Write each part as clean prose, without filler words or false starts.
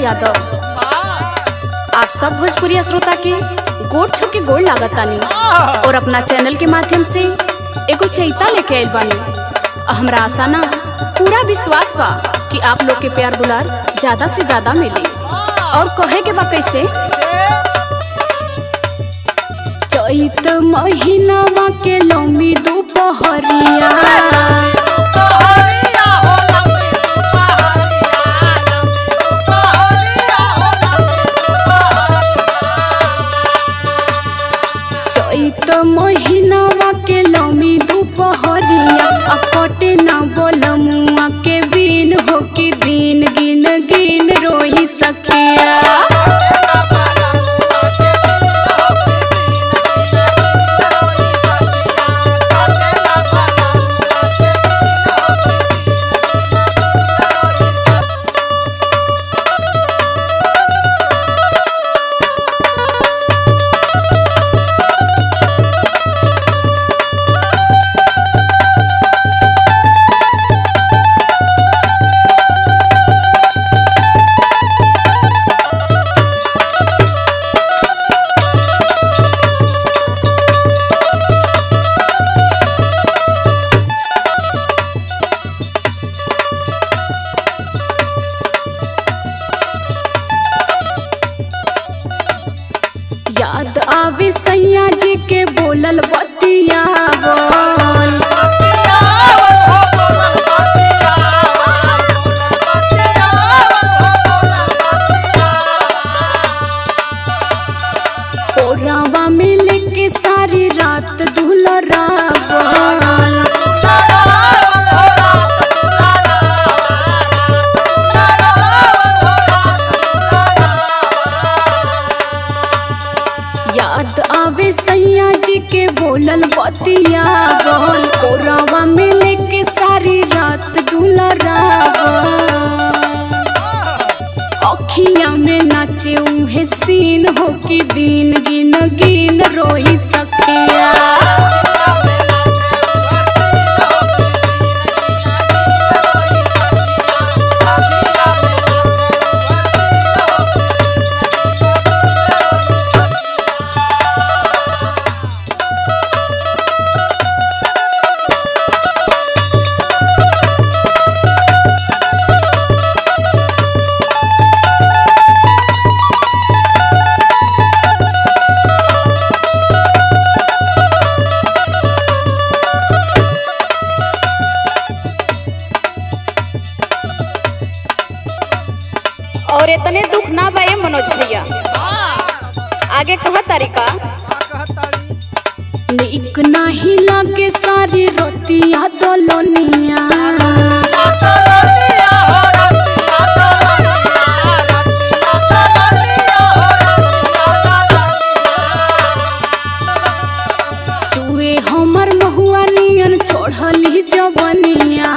यादव। आप सब भोजपुरी श्रोता के गोड़ छू के गोड़ लागत तानी और अपना चैनल के माध्यम से एगो चैता लेके आइल बानी। हमरा आशा ना पूरा विश्वास बा कि आप लोग के प्यार दुलार ज्यादा से ज्यादा मिले। और कहे के बा कैसे, चैत महीनावा के लंबी दोपहरिया महीनावा के लमी दोपहरिया कटे न बोलमुआ के बिन हो कि दिन गिन गिन रोही सखिया। याद आवे सैया जी के बोलल बतियावल, कोरावा में लेके सारी रात दुलरावल। याद आवे सैया जी के बोलल बतियावल, कोरावा में लेके सारी रात दुलरावल। अखिया में नाचे उहे सीन हो कि दिन गिन गिन रोही सखिया। और इतने दुख ना बा मनोज भैया, आगे कह तारिका, नीक नाही लागे सारी रोतिया दलोनिया। चुए हमर महुआ नियन छोड़ली जवनिया।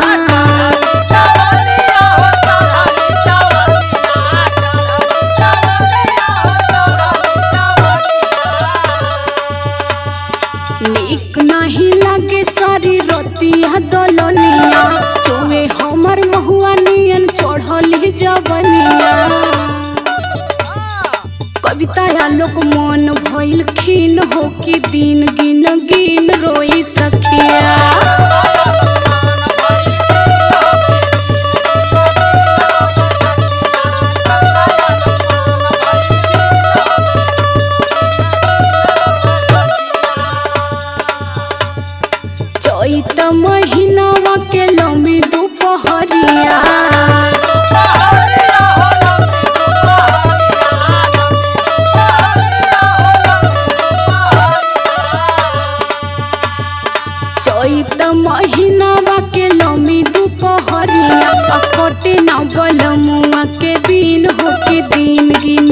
नीक नहीं लागे सारी रोतिया दलोनिया, चुए हमर महुआ नियन चढ़ली जवनिया। कविता लोक मन भइल खीन हो कि दिन गिन गिन रोई सखिया। चैत महीनावा के लंबी दोपहरिया चैत महीनावा के लंबी दोपहरिया कटे न बोलमुआ के बिन हो कि दिन गिन